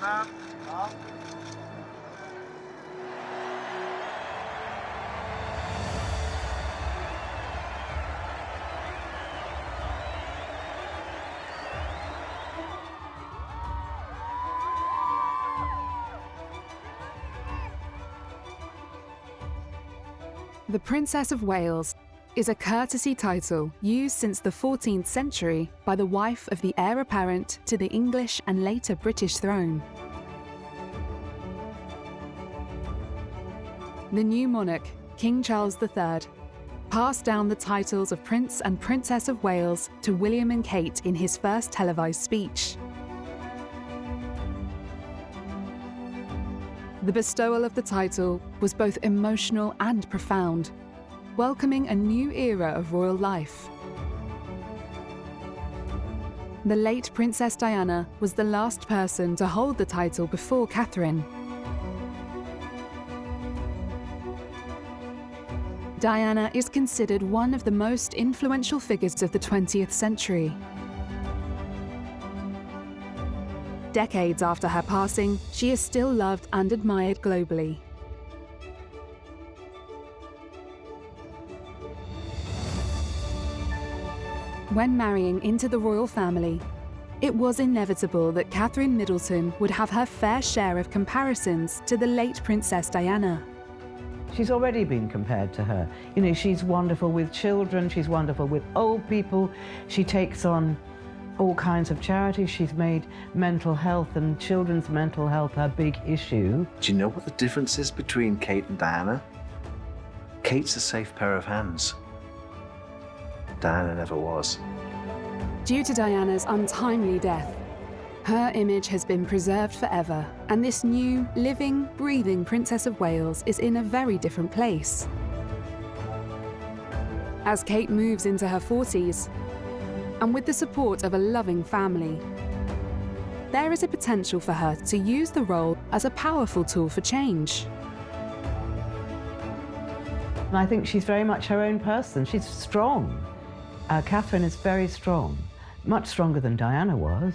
The Princess of Wales is a courtesy title used since the 14th century by the wife of the heir apparent to the English and later British throne. The new monarch, King Charles III, passed down the titles of Prince and Princess of Wales to William and Kate in his first televised speech. The bestowal of the title was both emotional and profound, welcoming a new era of royal life. The late Princess Diana was the last person to hold the title before Catherine. Diana is considered one of the most influential figures of the 20th century. Decades after her passing, she is still loved and admired globally. When marrying into the royal family, it was inevitable that Catherine Middleton would have her fair share of comparisons to the late Princess Diana. She's already been compared to her. You know, she's wonderful with children, she's wonderful with old people, she takes on all kinds of charities. She's made mental health and children's mental health her big issue. Do you know what the difference is between Kate and Diana? Kate's a safe pair of hands. Diana never was. Due to Diana's untimely death, her image has been preserved forever, and this new, living, breathing Princess of Wales is in a very different place. As Kate moves into her 40s, and with the support of a loving family, there is a potential for her to use the role as a powerful tool for change. And I think she's very much her own person. She's strong. Catherine is very strong, much stronger than Diana was.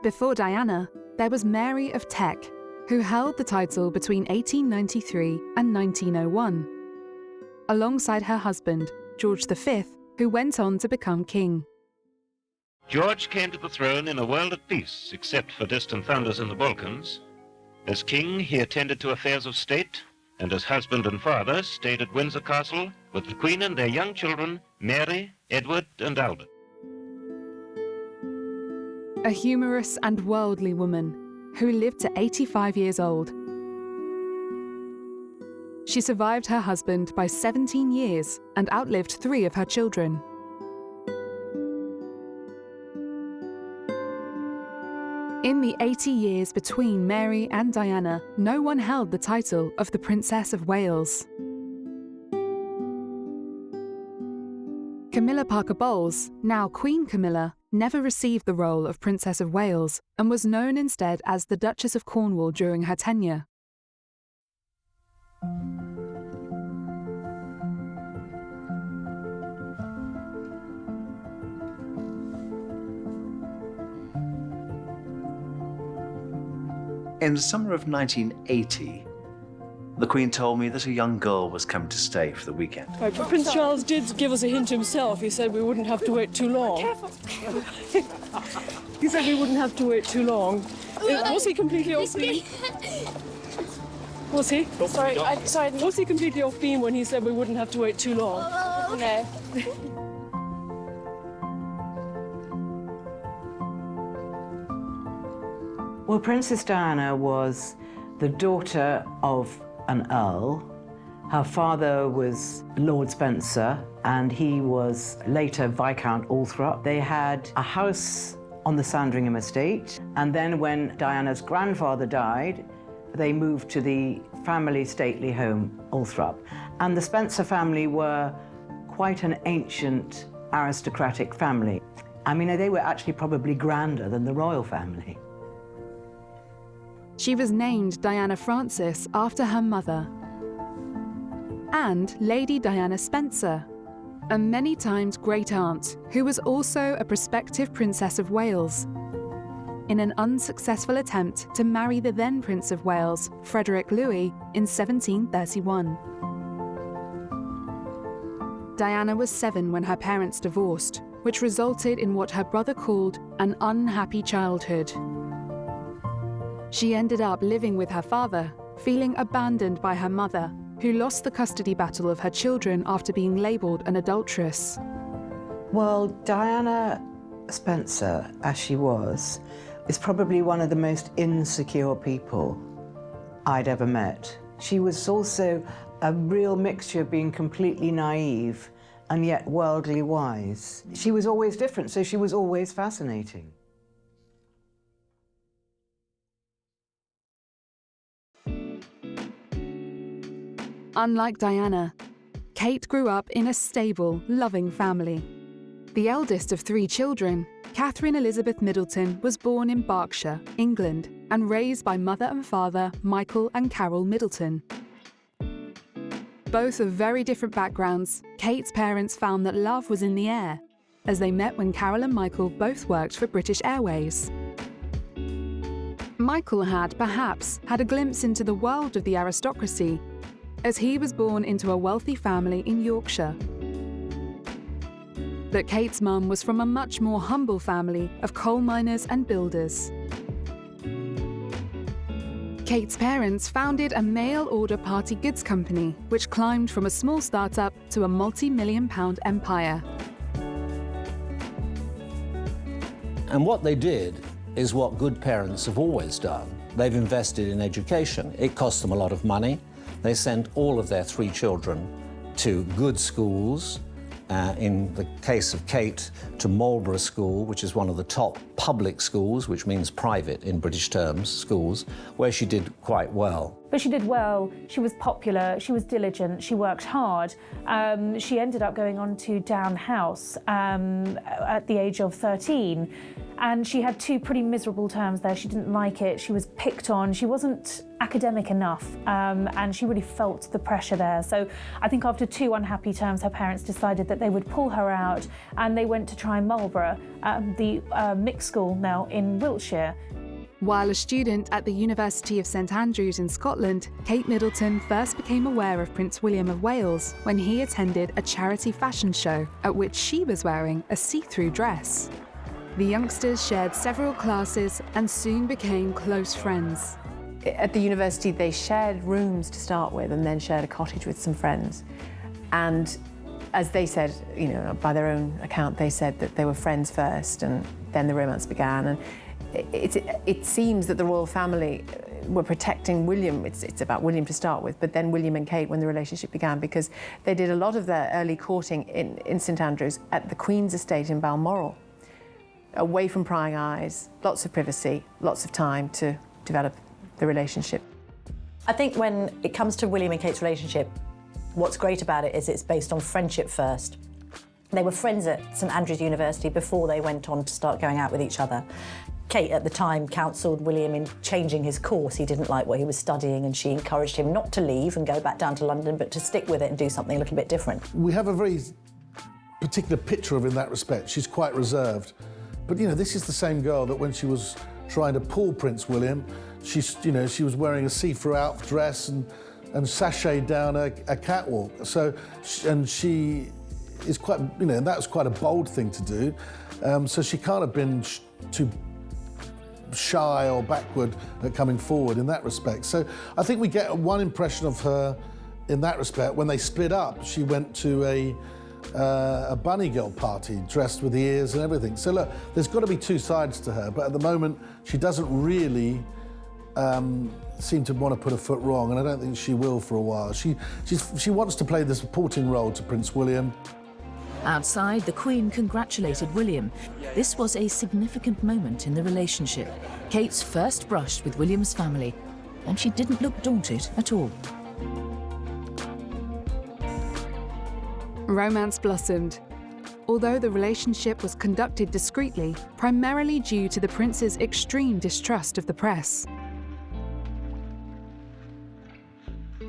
Before Diana, there was Mary of Teck, who held the title between 1893 and 1901, alongside her husband, George V, who went on to become king. George came to the throne in a world at peace, except for distant thunders in the Balkans. As king, he attended to affairs of state, and as husband and father stayed at Windsor Castle with the Queen and their young children, Mary, Edward, and Albert. A humorous and worldly woman who lived to 85 years old. She survived her husband by 17 years and outlived 3 of her children. In the 80 years between Mary and Diana, no one held the title of the Princess of Wales. Camilla Parker Bowles, now Queen Camilla, never received the role of Princess of Wales and was known instead as the Duchess of Cornwall during her tenure. In the summer of 1980, the Queen told me that a young girl was coming to stay for the weekend. Right, but Prince Charles did give us a hint himself. He said we wouldn't have to wait too long. He said we wouldn't have to wait too long. Was he completely off beam? Was he? Sorry. Was he completely off beam when he said we wouldn't have to wait too long? No. Well, Princess Diana was the daughter of an earl. Her father was Lord Spencer, and he was later Viscount Althorp. They had a house on the Sandringham estate, and then when Diana's grandfather died, they moved to the family stately home, Althorp. And the Spencer family were quite an ancient aristocratic family. I mean, they were actually probably grander than the royal family. She was named Diana Frances after her mother. and Lady Diana Spencer, a many times great-aunt who was also a prospective Princess of Wales, in an unsuccessful attempt to marry the then Prince of Wales, Frederick Louis, in 1731. Diana was 7 when her parents divorced, which resulted in what her brother called an unhappy childhood. She ended up living with her father, feeling abandoned by her mother, who lost the custody battle of her children after being labelled an adulteress. Well, Diana Spencer, as she was, is probably one of the most insecure people I'd ever met. She was also a real mixture of being completely naive and yet worldly wise. She was always different, so she was always fascinating. Unlike Diana, Kate grew up in a stable, loving family. The eldest of 3 children, Catherine Elizabeth Middleton was born in Berkshire, England, and raised by mother and father Michael and Carol Middleton. Both of very different backgrounds, Kate's parents found that love was in the air, as they met when Carol and Michael both worked for British Airways. Michael had, perhaps, had a glimpse into the world of the aristocracy, as he was born into a wealthy family in Yorkshire. But Kate's mum was from a much more humble family of coal miners and builders. Kate's parents founded a mail-order party goods company, which climbed from a small startup to a multi-million-pound empire. And what they did is what good parents have always done. They've invested in education. It cost them a lot of money. They sent all of their 3 children to good schools. In the case of Kate, to Marlborough School, which is one of the top public schools, which means private in British terms, schools, where she did quite well. But she did well, she was popular, she was diligent, she worked hard. She ended up going on to Down House at the age of 13. And she had 2 pretty miserable terms there. She didn't like it, she was picked on, she wasn't academic enough, and she really felt the pressure there. So I think after 2 unhappy terms, her parents decided that they would pull her out, and they went to try Marlborough, the mixed school now in Wiltshire. While a student at the University of St Andrews in Scotland, Kate Middleton first became aware of Prince William of Wales when he attended a charity fashion show at which she was wearing a see-through dress. The youngsters shared several classes and soon became close friends. At the university, they shared rooms to start with and then shared a cottage with some friends. And as they said, you know, by their own account, they said that they were friends first and then the romance began. And it seems that the royal family were protecting William. It's about William to start with, but then William and Kate when the relationship began, because they did a lot of their early courting in St Andrews at the Queen's estate in Balmoral, away from prying eyes, lots of privacy, lots of time to develop the relationship. I think when it comes to William and Kate's relationship, what's great about it is it's based on friendship first. They were friends at St Andrews University before they went on to start going out with each other. Kate at the time counselled William in changing his course. He didn't like what he was studying, and she encouraged him not to leave and go back down to London, but to stick with it and do something a little bit different. We have a very particular picture of her in that respect. She's quite reserved. But, you know, this is the same girl that when she was trying to pull Prince William, she was wearing a see-through out dress and sashayed down a catwalk. So, and she is quite, you know, that was quite a bold thing to do. So she can't have been too shy or backward at coming forward in that respect. So I think we get one impression of her in that respect. When they split up, she went to a bunny girl party dressed with the ears and everything. So look, there's got to be 2 sides to her, but at the moment she doesn't really seem to want to put a foot wrong, and I don't think she will for a while. She wants to play the supporting role to Prince William. Outside, the Queen congratulated William. This was a significant moment in the relationship. Kate's first brush with William's family, and she didn't look daunted at all. Romance blossomed, although the relationship was conducted discreetly, primarily due to the prince's extreme distrust of the press.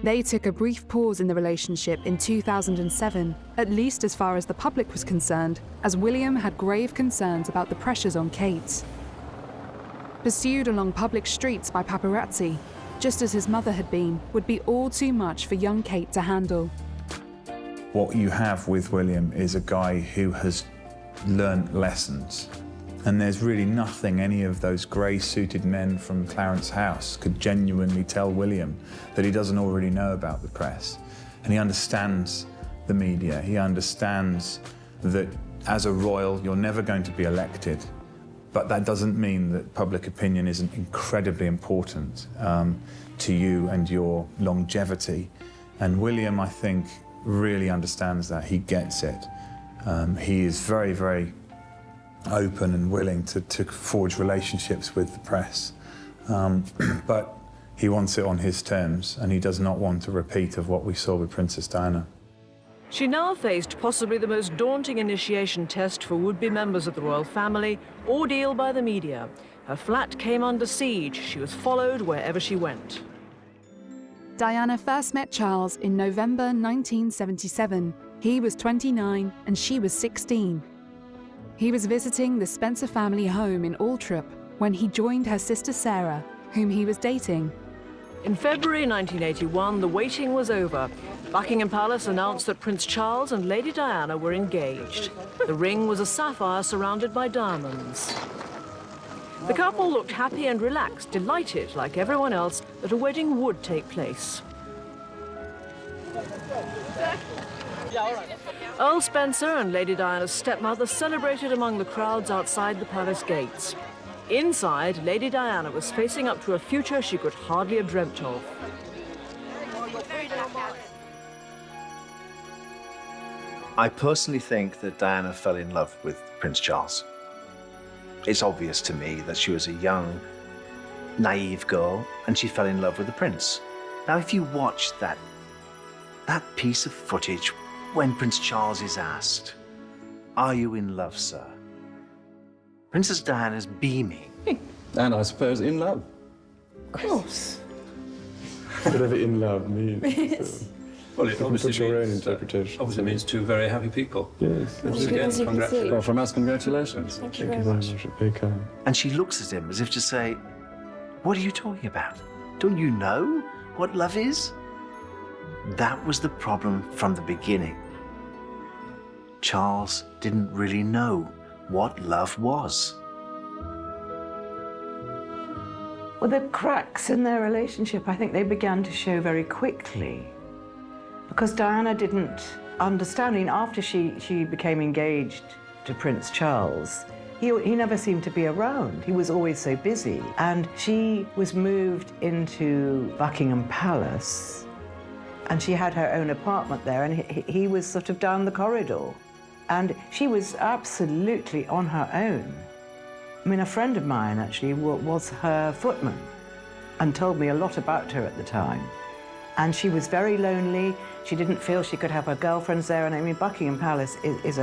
They took a brief pause in the relationship in 2007, at least as far as the public was concerned, as William had grave concerns about the pressures on Kate. Pursued along public streets by paparazzi, just as his mother had been, would be all too much for young Kate to handle. What you have with William is a guy who has learnt lessons. And there's really nothing any of those grey-suited men from Clarence House could genuinely tell William that he doesn't already know about the press. And he understands the media. He understands that as a royal, you're never going to be elected. But that doesn't mean that public opinion isn't incredibly important to you and your longevity. And William, I think, really understands that. He gets it. He is very, very open and willing to forge relationships with the press. But he wants it on his terms, and he does not want a repeat of what we saw with Princess Diana. She now faced possibly the most daunting initiation test for would-be members of the royal family, ordeal by the media. Her flat came under siege. She was followed wherever she went. Diana first met Charles in November 1977. He was 29 and she was 16. He was visiting the Spencer family home in Altrip when he joined her sister Sarah, whom he was dating. In February 1981, the waiting was over. Buckingham Palace announced that Prince Charles and Lady Diana were engaged. The ring was a sapphire surrounded by diamonds. The couple looked happy and relaxed, delighted, like everyone else, that a wedding would take place. Earl Spencer and Lady Diana's stepmother celebrated among the crowds outside the palace gates. Inside, Lady Diana was facing up to a future she could hardly have dreamt of. I personally think that Diana fell in love with Prince Charles. It's obvious to me that she was a young, naive girl and she fell in love with the prince. Now, if you watch that piece of footage when Prince Charles is asked, "Are you in love, sir?" Princess Diana's beaming. And I suppose in love. Of course. Whatever in love means. Well, it obviously put your own means, interpretation. obviously means two very happy people. Yes. Once again, congratulations. Well, from us, congratulations. Thank you very much. And she looks at him as if to say, "What are you talking about? Don't you know what love is?" That was the problem from the beginning. Charles didn't really know what love was. Well, the cracks in their relationship, I think they began to show very quickly. Because Diana didn't understand. I mean, after she became engaged to Prince Charles, he never seemed to be around. He was always so busy. And she was moved into Buckingham Palace, and she had her own apartment there, and he was sort of down the corridor. And she was absolutely on her own. I mean, a friend of mine actually was her footman and told me a lot about her at the time. And she was very lonely. She didn't feel she could have her girlfriends there. And I mean, Buckingham Palace is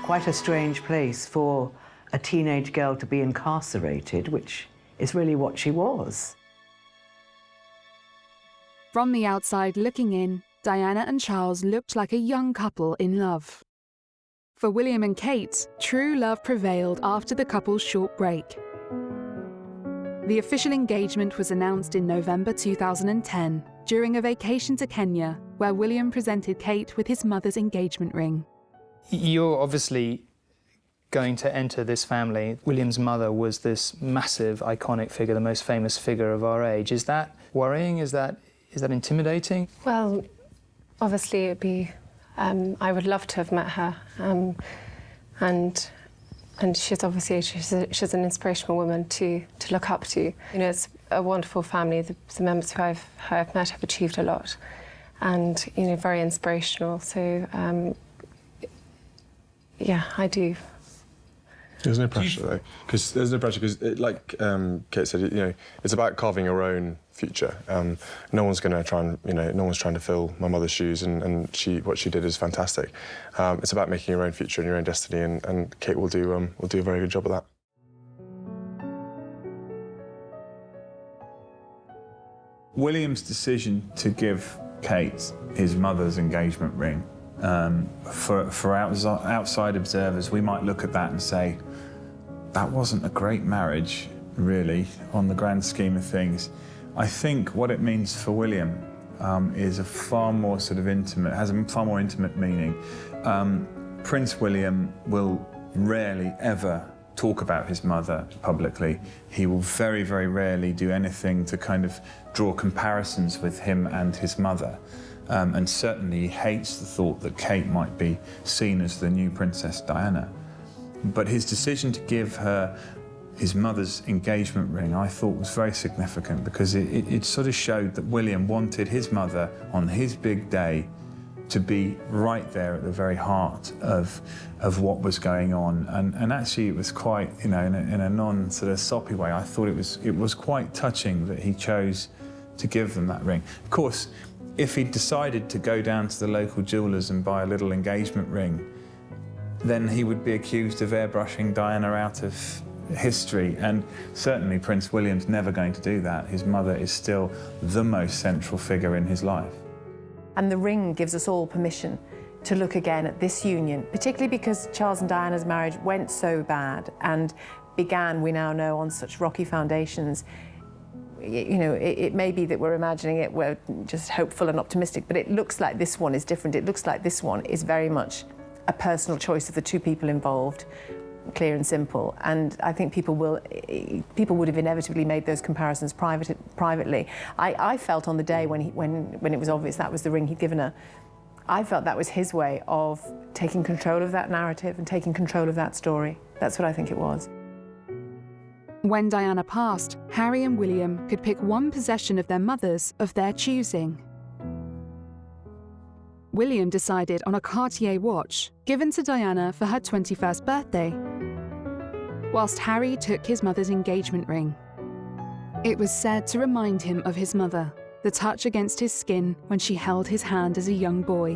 quite a strange place for a teenage girl to be incarcerated, which is really what she was. From the outside looking in, Diana and Charles looked like a young couple in love. For William and Kate, true love prevailed after the couple's short break. The official engagement was announced in November 2010 during a vacation to Kenya, where William presented Kate with his mother's engagement ring. You're obviously going to enter this family. William's mother was this massive, iconic figure, the most famous figure of our age. Is that worrying? Is that intimidating? Well, obviously it'd be... I would love to have met her, and she's obviously she's an inspirational woman to look up to. You know, it's a wonderful family. The members who I've met have achieved a lot, and you know, very inspirational. So yeah, I do. There's no pressure though, because like Kate said, you know, it's about carving your own future. No one's going to try and, you know, no one's trying to fill my mother's shoes, and what she did is fantastic. It's about making your own future and your own destiny, and Kate will do a very good job of that. William's decision to give Kate his mother's engagement ring. For outside observers, we might look at that and say, that wasn't a great marriage, really, on the grand scheme of things. I think what it means for William is a far more sort of intimate, has a far more intimate meaning. Prince William will rarely ever talk about his mother publicly. He will very, very rarely do anything to kind of draw comparisons with him and his mother. And certainly he hates the thought that Kate might be seen as the new Princess Diana. But his decision to give her his mother's engagement ring, I thought, was very significant, because it sort of showed that William wanted his mother on his big day to be right there at the very heart of what was going on. And actually it was quite, you know, in a non sort of soppy way, I thought it was quite touching that he chose to give them that ring. Of course, if he'd decided to go down to the local jewellers and buy a little engagement ring, then he would be accused of airbrushing Diana out of history. And certainly Prince William's never going to do that. His mother is still the most central figure in his life. And the ring gives us all permission to look again at this union, particularly because Charles and Diana's marriage went so bad and began, we now know, on such rocky foundations. You know, it may be that we're imagining it, we're just hopeful and optimistic, but it looks like this one is different. It looks like this one is very much a personal choice of the two people involved, clear and simple. And I think people would have inevitably made those comparisons privately. I felt on the day when it was obvious that was the ring he'd given her, I felt that was his way of taking control of that narrative and taking control of that story. That's what I think it was. When Diana passed, Harry and William could pick one possession of their mother's of their choosing. William decided on a Cartier watch given to Diana for her 21st birthday, whilst Harry took his mother's engagement ring. It was said to remind him of his mother, the touch against his skin when she held his hand as a young boy.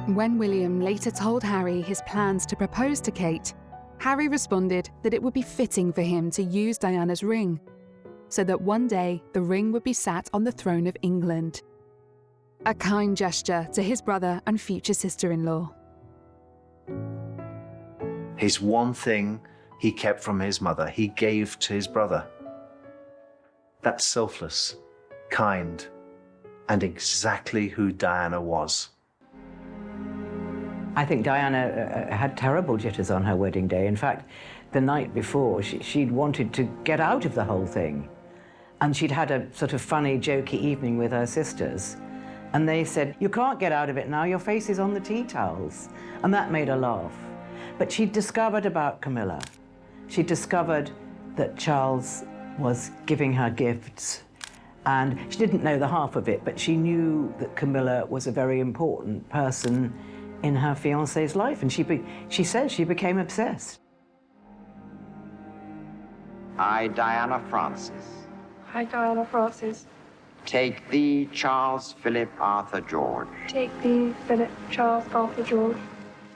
When William later told Harry his plans to propose to Kate, Harry responded that it would be fitting for him to use Diana's ring, so that one day the ring would be sat on the throne of England. A kind gesture to his brother and future sister-in-law. His one thing he kept from his mother, he gave to his brother. That's selfless, kind, and exactly who Diana was. I think Diana had terrible jitters on her wedding day. In fact, the night before, she'd wanted to get out of the whole thing. And she'd had a sort of funny, jokey evening with her sisters. And they said, "You can't get out of it now, your face is on the tea towels." And that made her laugh. But she'd discovered about Camilla. She discovered that Charles was giving her gifts. And she didn't know the half of it, but she knew that Camilla was a very important person in her fiancé's life. And she says she became obsessed. I, Diana Francis. I, Diana Francis. Take thee, Charles Philip Arthur George. Take thee, Philip Charles Arthur George.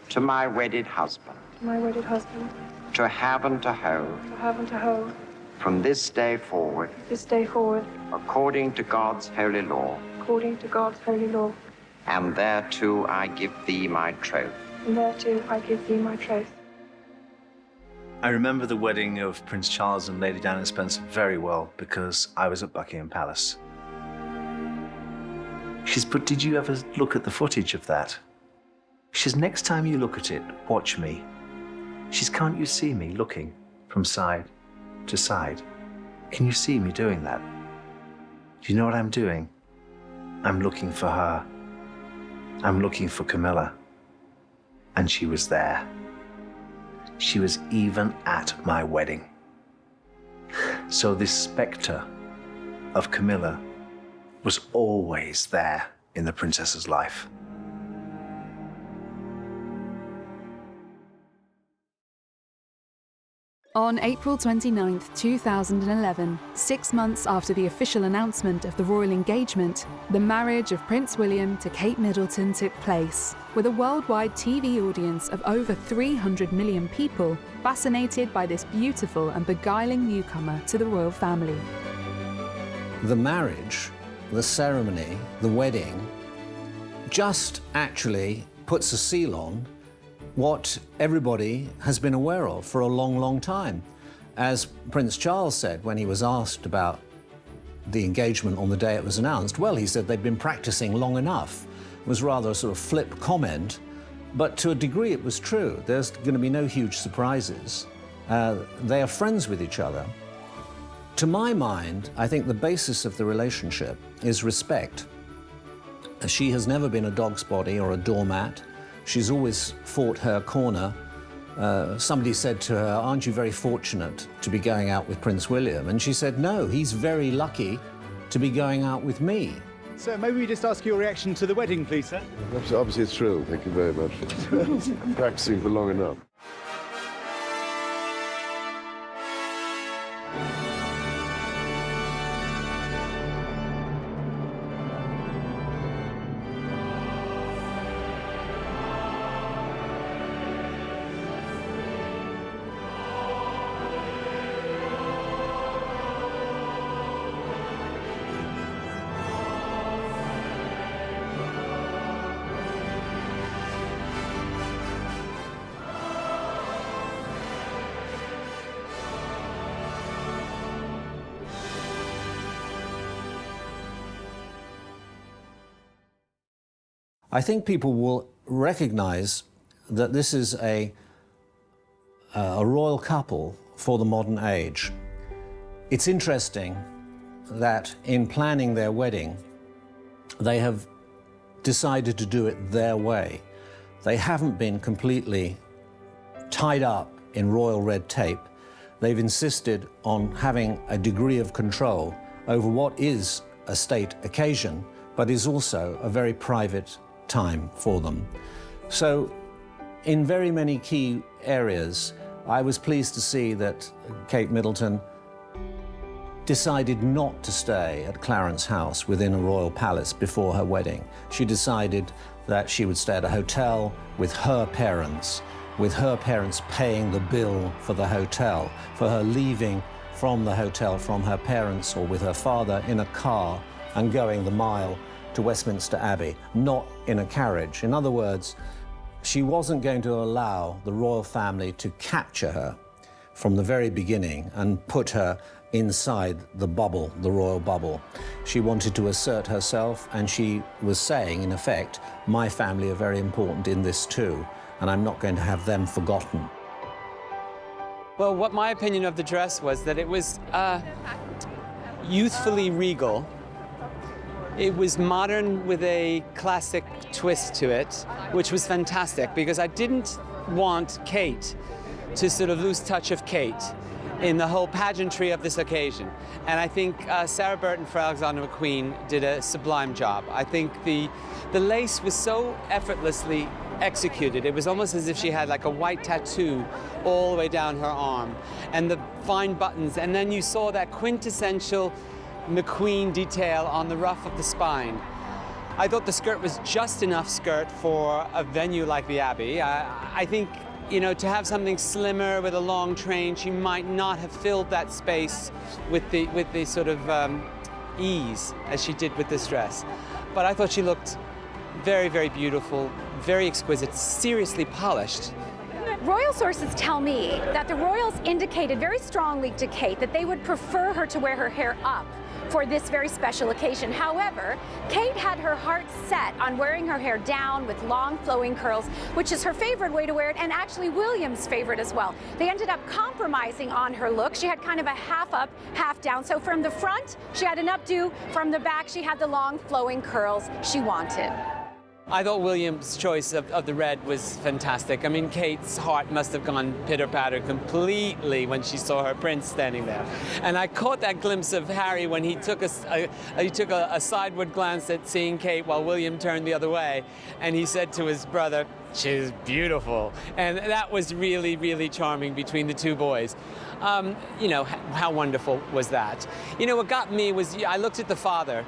To my wedded husband. To my wedded husband. To have and to hold. To have and to hold. From this day forward. This day forward. According to God's holy law. According to God's holy law. And thereto I give thee my troth. And thereto I give thee my troth. I remember the wedding of Prince Charles and Lady Diana Spencer very well because I was at Buckingham Palace. She says, "But did you ever look at the footage of that?" She says, "Next time you look at it, watch me." She says, "Can't you see me looking from side to side? Can you see me doing that? Do you know what I'm doing? I'm looking for her. I'm looking for Camilla." And she was there. She was even at my wedding. So this spectre of Camilla was always there in the princess's life. On April 29, 2011, 6 months after the official announcement of the royal engagement, the marriage of Prince William to Kate Middleton took place, with a worldwide TV audience of over 300 million people fascinated by this beautiful and beguiling newcomer to the royal family. The marriage the ceremony, the wedding, just actually puts a seal on what everybody has been aware of for a long, long time. As Prince Charles said when he was asked about the engagement on the day it was announced, well, he said they'd been practicing long enough. It was rather a sort of flip comment, but to a degree it was true. There's going to be no huge surprises. They are friends with each other. To my mind, I think the basis of the relationship is respect. She has never been a dog's body or a doormat. She's always fought her corner. Somebody said to her, "Aren't you very fortunate to be going out with Prince William?" And she said, "No, he's very lucky to be going out with me." So maybe we just ask your reaction to the wedding, please, sir. Obviously it's thrilled, thank you very much. Practicing for long enough. I think people will recognize that this is a royal couple for the modern age. It's interesting that in planning their wedding, they have decided to do it their way. They haven't been completely tied up in royal red tape. They've insisted on having a degree of control over what is a state occasion, but is also a very private time for them. So in very many key areas, I was pleased to see that Kate Middleton decided not to stay at Clarence House within a royal palace before her wedding. She decided that she would stay at a hotel with her parents paying the bill for the hotel, for her leaving from the hotel from her parents or with her father in a car and going the mile to Westminster Abbey, not in a carriage. In other words, she wasn't going to allow the royal family to capture her from the very beginning and put her inside the bubble, the royal bubble. She wanted to assert herself, and she was saying, in effect, my family are very important in this too, and I'm not going to have them forgotten. Well, what my opinion of the dress was that it was youthfully regal. It was modern with a classic twist to it, which was fantastic because I didn't want Kate to sort of lose touch of Kate in the whole pageantry of this occasion. And I think Sarah Burton for Alexander McQueen did a sublime job. I think the lace was so effortlessly executed. It was almost as if she had like a white tattoo all the way down her arm, and the fine buttons, and then you saw that quintessential McQueen detail on the ruff of the spine. I thought the skirt was just enough skirt for a venue like the Abbey. I think, you know, to have something slimmer with a long train, she might not have filled that space with the sort of ease as she did with this dress. But I thought she looked very, very beautiful, very exquisite, seriously polished. Royal sources tell me that the royals indicated very strongly to Kate that they would prefer her to wear her hair up for this very special occasion. However, Kate had her heart set on wearing her hair down with long flowing curls, which is her favorite way to wear it, and actually William's favorite as well. They ended up compromising on her look. She had kind of a half up, half down. So from the front, she had an updo. From the back, she had the long flowing curls she wanted. I thought William's choice of the red was fantastic. I mean, Kate's heart must have gone pitter-patter completely when she saw her prince standing there. And I caught that glimpse of Harry when he took a sideward glance at seeing Kate while William turned the other way, and he said to his brother, "She's beautiful." And that was really, really charming between the two boys. You know, how wonderful was that? You know, what got me was, I looked at the father,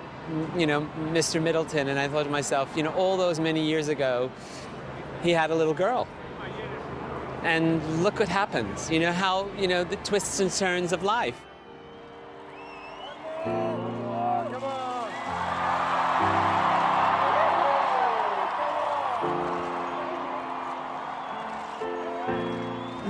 you know, Mr. Middleton, and I thought to myself, you know, all those many years ago, he had a little girl. And look what happens, you know, how, you know, the twists and turns of life.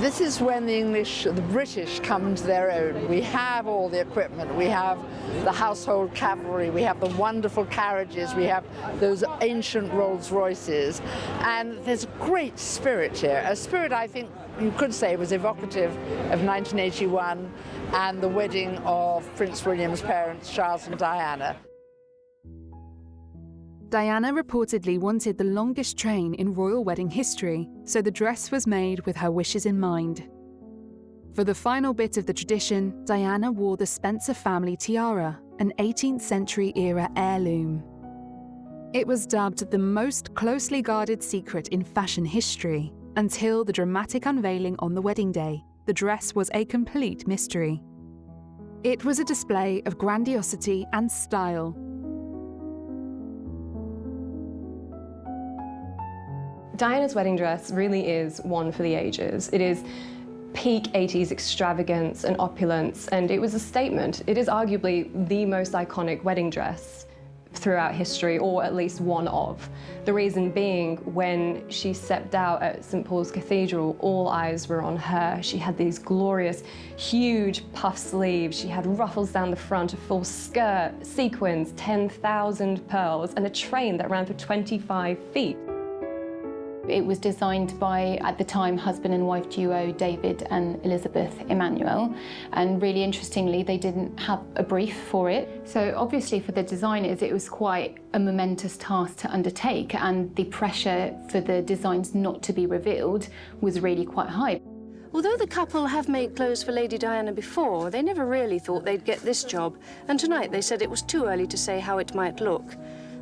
This is when the British come to their own. We have all the equipment, we have the household cavalry, we have the wonderful carriages, we have those ancient Rolls Royces, and there's a great spirit here, a spirit I think you could say was evocative of 1981 and the wedding of Prince William's parents, Charles and Diana. Diana reportedly wanted the longest train in royal wedding history, so the dress was made with her wishes in mind. For the final bit of the tradition, Diana wore the Spencer family tiara, an 18th century era heirloom. It was dubbed the most closely guarded secret in fashion history, until the dramatic unveiling on the wedding day. The dress was a complete mystery. It was a display of grandiosity and style. Diana's wedding dress really is one for the ages. It is peak 80s extravagance and opulence, and it was a statement. It is arguably the most iconic wedding dress throughout history, or at least one of. The reason being, when she stepped out at St. Paul's Cathedral, all eyes were on her. She had these glorious, huge puff sleeves. She had ruffles down the front, a full skirt, sequins, 10,000 pearls, and a train that ran for 25 feet. It was designed by, at the time, husband and wife duo David and Elizabeth Emanuel, and really interestingly, they didn't have a brief for it. So obviously for the designers, it was quite a momentous task to undertake, and the pressure for the designs not to be revealed was really quite high. Although the couple have made clothes for Lady Diana before, they never really thought they'd get this job, and tonight they said it was too early to say how it might look.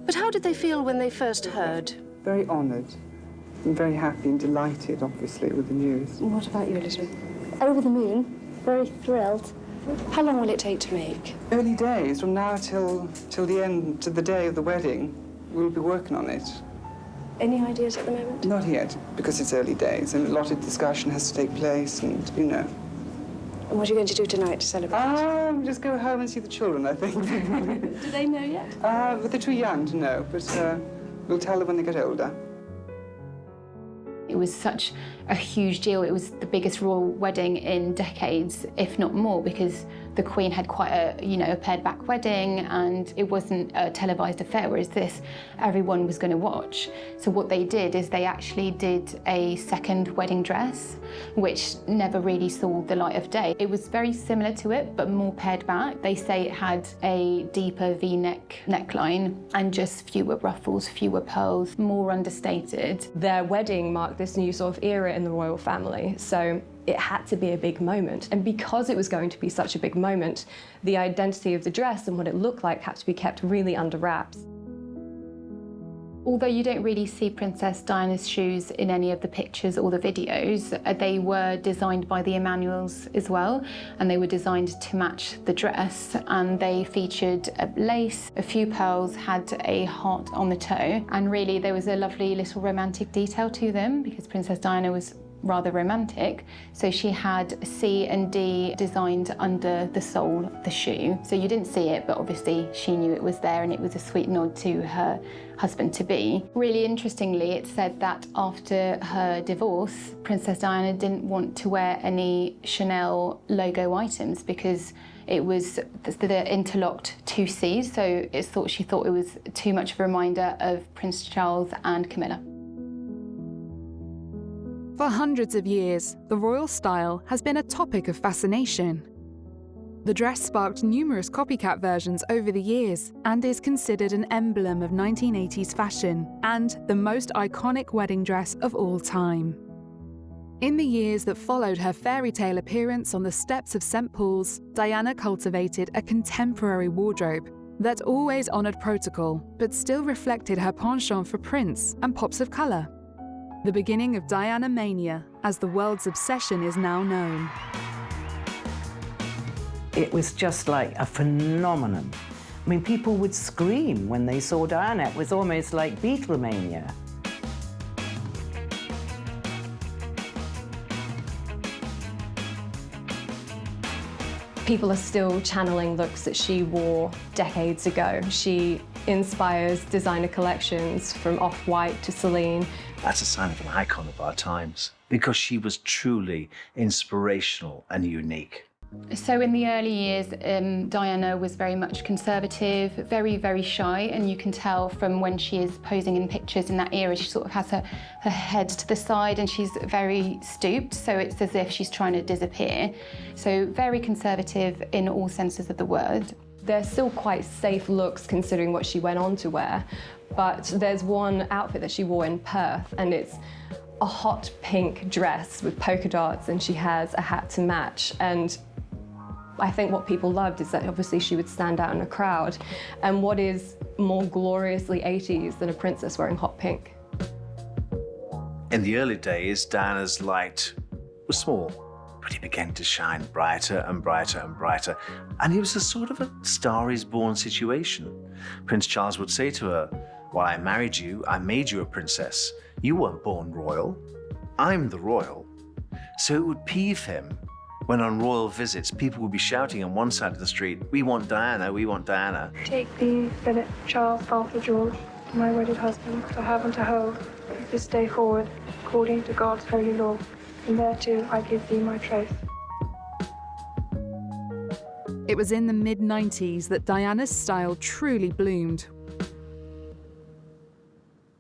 But how did they feel when they first heard? Very honoured. I'm very happy and delighted, obviously, with the news. What about you, Elizabeth? Over the moon. Very thrilled. How long will it take to make? Early days, from now till the end, to the day of the wedding, we'll be working on it. Any ideas at the moment? Not yet, because it's early days, and a lot of discussion has to take place, and, you know. And what are you going to do tonight to celebrate? Just go home and see the children, I think. Do they know yet? But they're too young to know, but we'll tell them when they get older. It was such a huge deal. It was the biggest royal wedding in decades, if not more, because the Queen had quite a pared-back wedding, and it wasn't a televised affair, whereas this, everyone was going to watch. So what they did is they actually did a second wedding dress, which never really saw the light of day. It was very similar to it, but more pared back. They say it had a deeper V-neck neckline and just fewer ruffles, fewer pearls, more understated. Their wedding marked this new sort of era in the royal family, so it had to be a big moment. And because it was going to be such a big moment, the identity of the dress and what it looked like had to be kept really under wraps. Although you don't really see Princess Diana's shoes in any of the pictures or the videos, they were designed by the Emanuels as well, and they were designed to match the dress, and they featured a lace, a few pearls, had a heart on the toe, and really there was a lovely little romantic detail to them because Princess Diana was rather romantic, so she had C and D designed under the sole of the shoe. So you didn't see it, but obviously she knew it was there, and it was a sweet nod to her husband-to-be. Really interestingly, it said that after her divorce, Princess Diana didn't want to wear any Chanel logo items because it was the interlocked two C's, so she thought it was too much of a reminder of Prince Charles and Camilla. For hundreds of years, the royal style has been a topic of fascination. The dress sparked numerous copycat versions over the years and is considered an emblem of 1980s fashion and the most iconic wedding dress of all time. In the years that followed her fairy tale appearance on the steps of St. Paul's, Diana cultivated a contemporary wardrobe that always honoured protocol but still reflected her penchant for prints and pops of colour. The beginning of Diana Mania, as the world's obsession is now known. It was just like a phenomenon. I mean, people would scream when they saw Diana. It was almost like Beatlemania. People are still channeling looks that she wore decades ago. She inspires designer collections from Off-White to Celine. That's a sign of an icon of our times. because she was truly inspirational and unique. So in the early years, Diana was very much conservative, very, very shy, and you can tell from when she is posing in pictures in that era, she sort of has her head to the side and she's very stooped, so it's as if she's trying to disappear. So very conservative in all senses of the word. They're still quite safe looks considering what she went on to wear, but there's one outfit that she wore in Perth, and it's a hot pink dress with polka dots, and she has a hat to match. And I think what people loved is that obviously she would stand out in a crowd. And what is more gloriously 80s than a princess wearing hot pink? In the early days, Diana's light was small, but it began to shine brighter and brighter and brighter. And it was a sort of a Star is Born situation. Prince Charles would say to her, "Well, I married you, I made you a princess. You weren't born royal. I'm the royal." So it would peeve him when on royal visits, people would be shouting on one side of the street, "We want Diana, we want Diana." Take thee, Philip, Charles, Arthur, George, my wedded husband, to have and to hold, this day forward, according to God's holy law, and thereto I give thee my troth. It was in the mid-90s that Diana's style truly bloomed.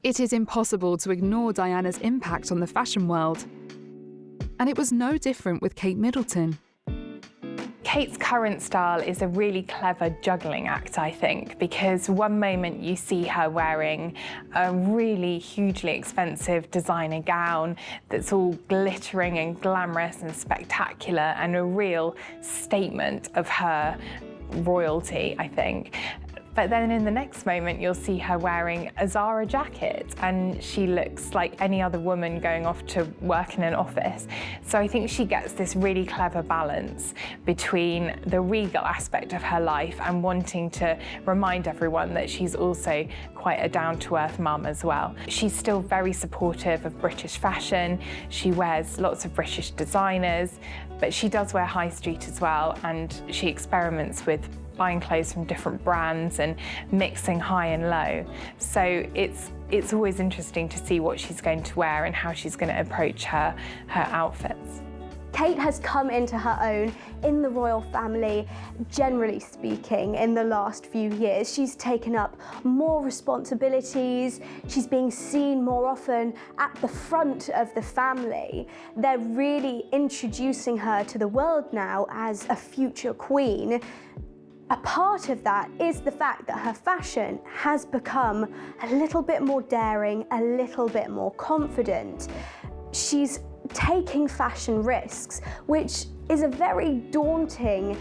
It is impossible to ignore Diana's impact on the fashion world. And it was no different with Kate Middleton. Kate's current style is a really clever juggling act, I think, because one moment you see her wearing a really hugely expensive designer gown that's all glittering and glamorous and spectacular and a real statement of her royalty, I think. But then in the next moment, you'll see her wearing a Zara jacket and she looks like any other woman going off to work in an office. So I think she gets this really clever balance between the regal aspect of her life and wanting to remind everyone that she's also quite a down-to-earth mum as well. She's still very supportive of British fashion. She wears lots of British designers, but she does wear high street as well, and she experiments with buying clothes from different brands and mixing high and low. So it's always interesting to see what she's going to wear and how she's going to approach her outfits. Kate has come into her own in the royal family, generally speaking, in the last few years. She's taken up more responsibilities, she's being seen more often at the front of the family. They're really introducing her to the world now as a future queen. A part of that is the fact that her fashion has become a little bit more daring, a little bit more confident. She's taking fashion risks, which is a very daunting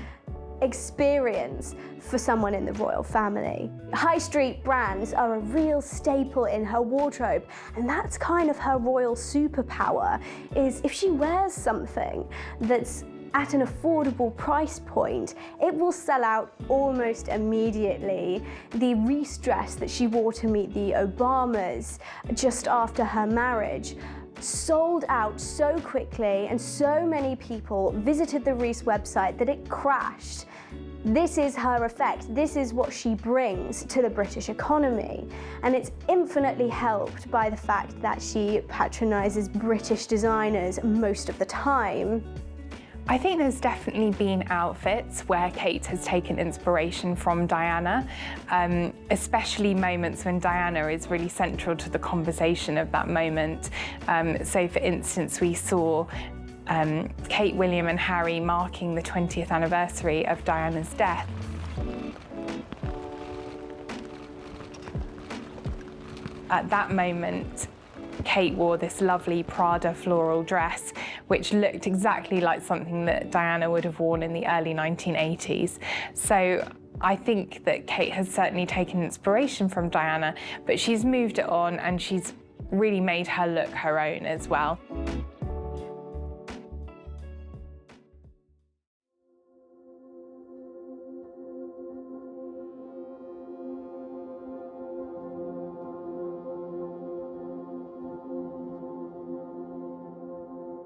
experience for someone in the royal family. High street brands are a real staple in her wardrobe, and that's kind of her royal superpower, is if she wears something that's at an affordable price point, it will sell out almost immediately. The Reese dress that she wore to meet the Obamas just after her marriage sold out so quickly, and so many people visited the Reese website that it crashed. This is her effect. This is what she brings to the British economy. And it's infinitely helped by the fact that she patronises British designers most of the time. I think there's definitely been outfits where Kate has taken inspiration from Diana, especially moments when Diana is really central to the conversation of that moment. So for instance, we saw Kate, William and Harry marking the 20th anniversary of Diana's death. At that moment, Kate wore this lovely Prada floral dress, which looked exactly like something that Diana would have worn in the early 1980s. So I think that Kate has certainly taken inspiration from Diana, but she's moved it on and she's really made her look her own as well.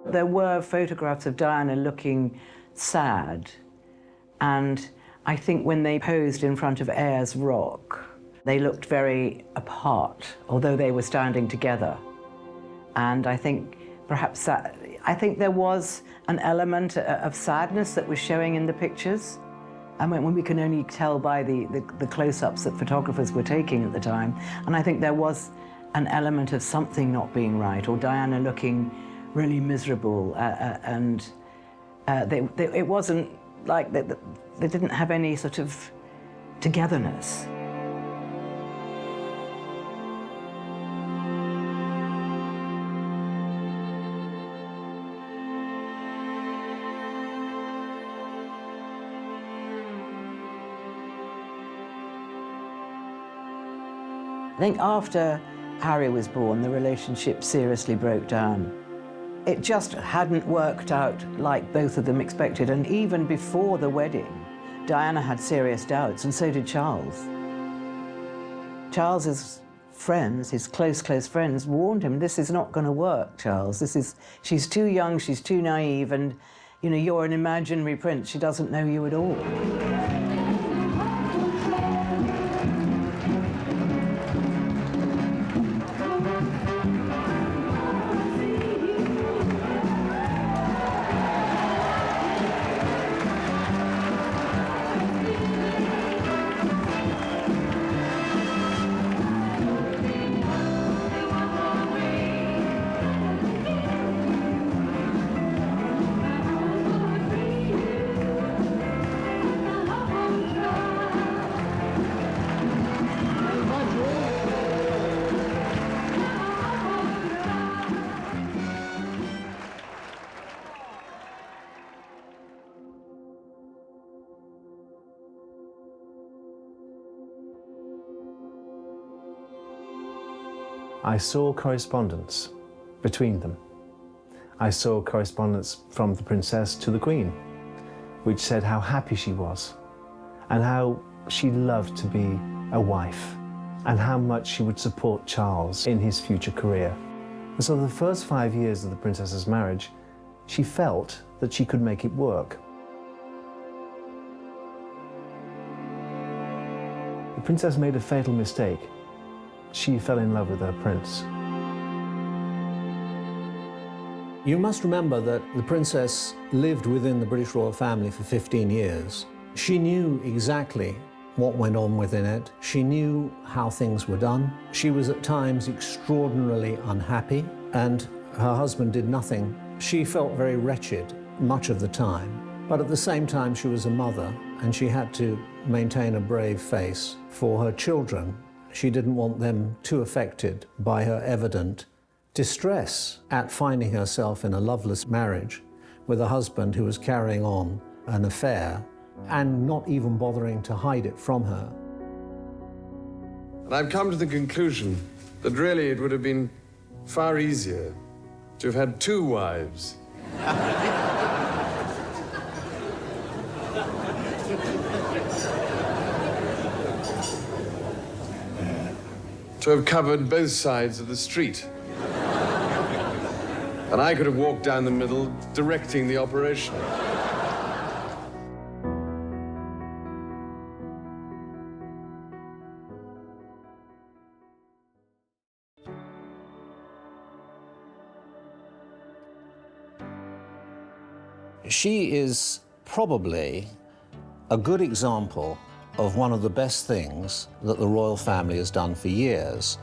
There were photographs of Diana looking sad, and I think when they posed in front of Ayers Rock, they looked very apart, although they were standing together. And I think perhaps that, I think there was an element of sadness that was showing in the pictures. I mean, when we can only tell by the close-ups that photographers were taking at the time. And I think there was an element of something not being right, or Diana looking really miserable, and it wasn't like they didn't have any sort of togetherness. I think after Harry was born, the relationship seriously broke down. It just hadn't worked out like both of them expected, and even before the wedding, Diana had serious doubts, and so did Charles. Charles's friends, his close friends, warned him, this is not going to work, Charles. She's too young, she's too naive, and you know, you're an imaginary prince. She doesn't know you at all. I saw correspondence between them. I saw correspondence from the princess to the queen, which said how happy she was and how she loved to be a wife and how much she would support Charles in his future career. And so the first 5 years of the princess's marriage, she felt that she could make it work. The princess made a fatal mistake. She fell in love with her prince. You must remember that the princess lived within the British royal family for 15 years. She knew exactly what went on within it. She knew how things were done. She was at times extraordinarily unhappy, and her husband did nothing. She felt very wretched much of the time, but at the same time she was a mother, and she had to maintain a brave face for her children. She didn't want them too affected by her evident distress at finding herself in a loveless marriage with a husband who was carrying on an affair and not even bothering to hide it from her. And I've come to the conclusion that really it would have been far easier to have had 2 wives. To have covered both sides of the street. And I could have walked down the middle, directing the operation. She is probably a good example of one of the best things that the royal family has done for years.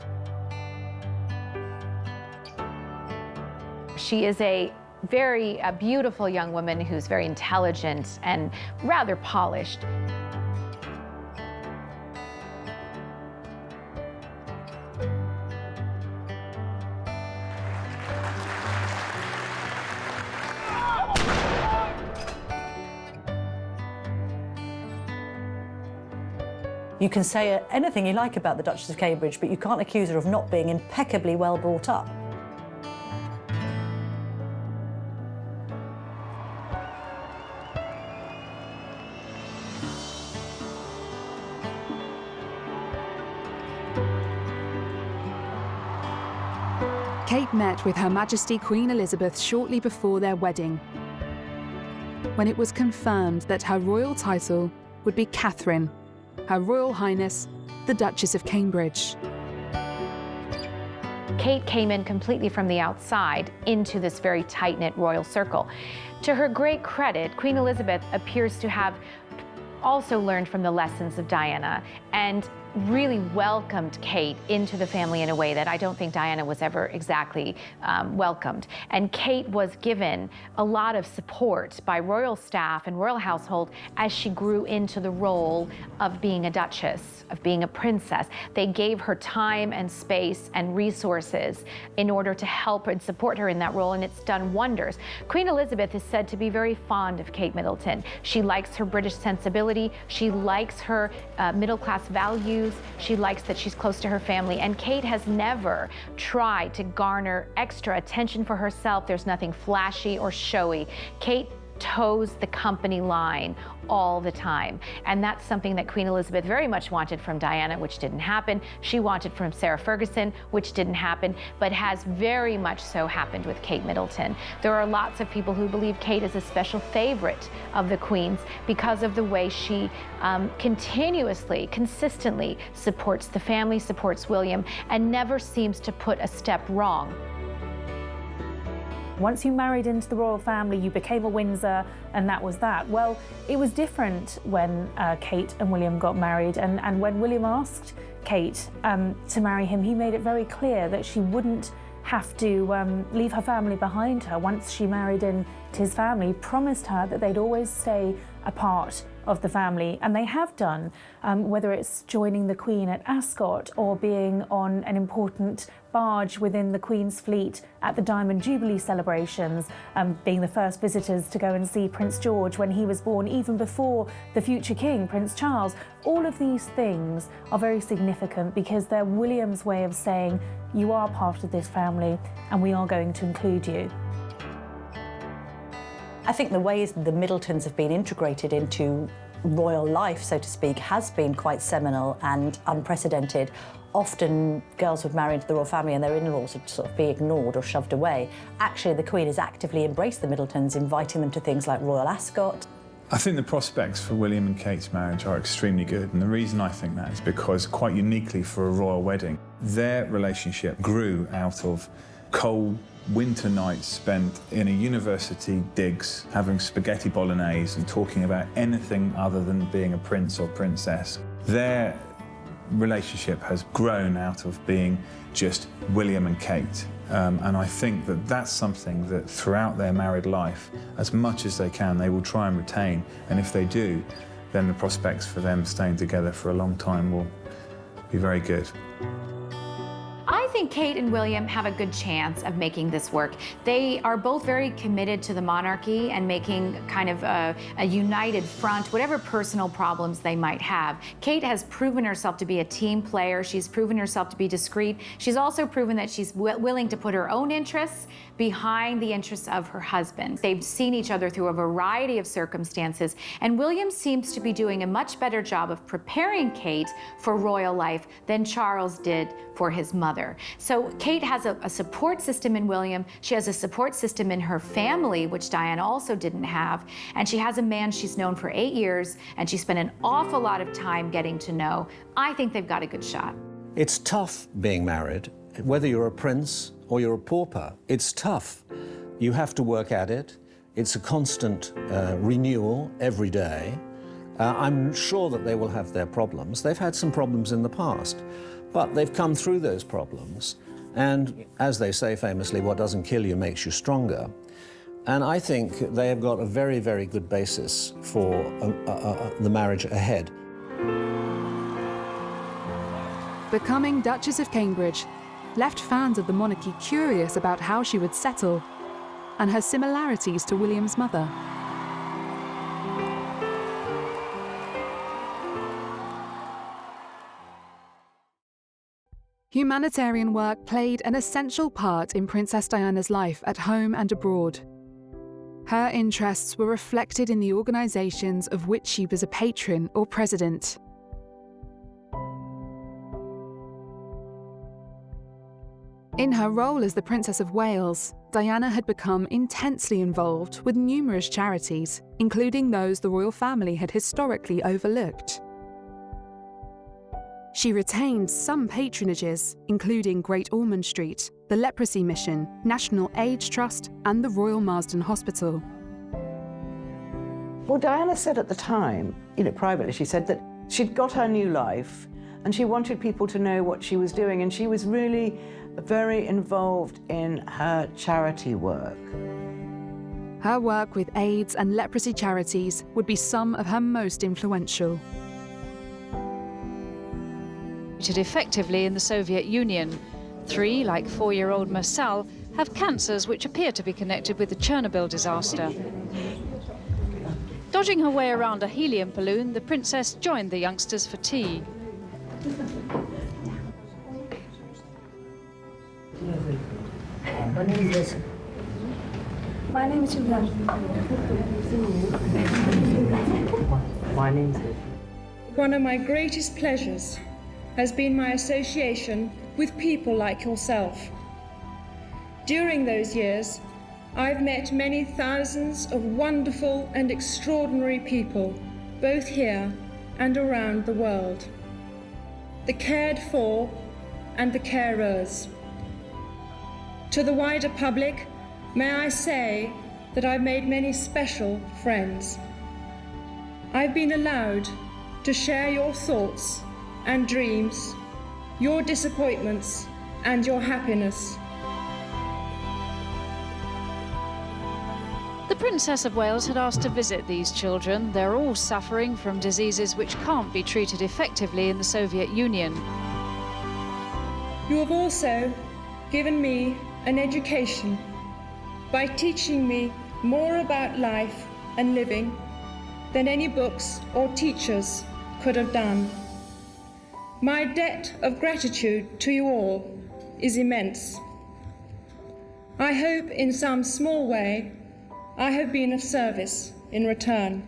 She is a very beautiful young woman who's very intelligent and rather polished. You can say anything you like about the Duchess of Cambridge, but you can't accuse her of not being impeccably well brought up. Kate met with Her Majesty Queen Elizabeth shortly before their wedding, when it was confirmed that her royal title would be Catherine, Her Royal Highness, the Duchess of Cambridge. Kate came in completely from the outside into this very tight-knit royal circle. To her great credit, Queen Elizabeth appears to have also learned from the lessons of Diana and really welcomed Kate into the family in a way that I don't think Diana was ever exactly welcomed. And Kate was given a lot of support by royal staff and royal household as she grew into the role of being a duchess, of being a princess. They gave her time and space and resources in order to help and support her in that role, and it's done wonders. Queen Elizabeth is said to be very fond of Kate Middleton. She likes her British sensibility. She likes her middle-class values. She likes that she's close to her family, and Kate has never tried to garner extra attention for herself. There's nothing flashy or showy. Kate toes the company line all the time, and that's something that Queen Elizabeth very much wanted from Diana, which didn't happen. She wanted from Sarah Ferguson, which didn't happen, but has very much so happened with Kate Middleton. There are lots of people who believe Kate is a special favorite of the Queen's because of the way she continuously, consistently supports the family, supports William, and never seems to put a step wrong. Once you married into the royal family, you became a Windsor, and that was that. Well, it was different when Kate and William got married, and when William asked Kate to marry him, he made it very clear that she wouldn't have to leave her family behind her once she married into his family, promised her that they'd always stay a part of the family, and they have done, whether it's joining the Queen at Ascot or being on an important barge within the Queen's fleet at the Diamond Jubilee celebrations, being the first visitors to go and see Prince George when he was born, even before the future King, Prince Charles. All of these things are very significant because they're William's way of saying, you are part of this family and we are going to include you. I think the ways the Middletons have been integrated into royal life, so to speak, has been quite seminal and unprecedented. Often girls would marry into the royal family and their in-laws would sort of be ignored or shoved away. Actually, the Queen has actively embraced the Middletons, inviting them to things like Royal Ascot. I think the prospects for William and Kate's marriage are extremely good, and the reason I think that is because, quite uniquely for a royal wedding, their relationship grew out of cold winter nights spent in a university digs, having spaghetti bolognese and talking about anything other than being a prince or princess. Their relationship has grown out of being just William and Kate. And I think that that's something that throughout their married life, as much as they can, they will try and retain. And if they do, then the prospects for them staying together for a long time will be very good. I think Kate and William have a good chance of making this work. They are both very committed to the monarchy and making kind of a united front, whatever personal problems they might have. Kate has proven herself to be a team player. She's proven herself to be discreet. She's also proven that she's willing to put her own interests behind the interests of her husband. They've seen each other through a variety of circumstances, and William seems to be doing a much better job of preparing Kate for royal life than Charles did for his mother. So Kate has a support system in William. She has a support system in her family, which Diana also didn't have. And she has a man she's known for 8 years, and she spent an awful lot of time getting to know. I think they've got a good shot. It's tough being married, whether you're a prince or you're a pauper. It's tough. You have to work at it. It's a constant renewal every day. I'm sure that they will have their problems. They've had some problems in the past, but they've come through those problems. And as they say famously, what doesn't kill you makes you stronger. And I think they have got a very, very good basis for the marriage ahead. Becoming Duchess of Cambridge left fans of the monarchy curious about how she would settle and her similarities to William's mother. Humanitarian work played an essential part in Princess Diana's life at home and abroad. Her interests were reflected in the organisations of which she was a patron or president. In her role as the Princess of Wales, Diana had become intensely involved with numerous charities, including those the royal family had historically overlooked. She retained some patronages, including Great Ormond Street, the Leprosy Mission, National AIDS Trust, and the Royal Marsden Hospital. Well, Diana said at the time, privately, she said that she'd got her new life and she wanted people to know what she was doing, and she was really very involved in her charity work. Her work with AIDS and leprosy charities would be some of her most influential. Effectively in the Soviet Union. 3, like 4-year-old Marcel, have cancers which appear to be connected with the Chernobyl disaster. Dodging her way around a helium balloon, the princess joined the youngsters for tea. My name is Julia. My name's... One of my greatest pleasures has been my association with people like yourself. During those years, I've met many thousands of wonderful and extraordinary people, both here and around the world. The cared for and the carers. To the wider public, may I say that I've made many special friends. I've been allowed to share your thoughts and dreams, your disappointments and your happiness. The Princess of Wales had asked to visit these children. They're all suffering from diseases which can't be treated effectively in the Soviet Union. You have also given me an education by teaching me more about life and living than any books or teachers could have done. My debt of gratitude to you all is immense. I hope in some small way I have been of service in return.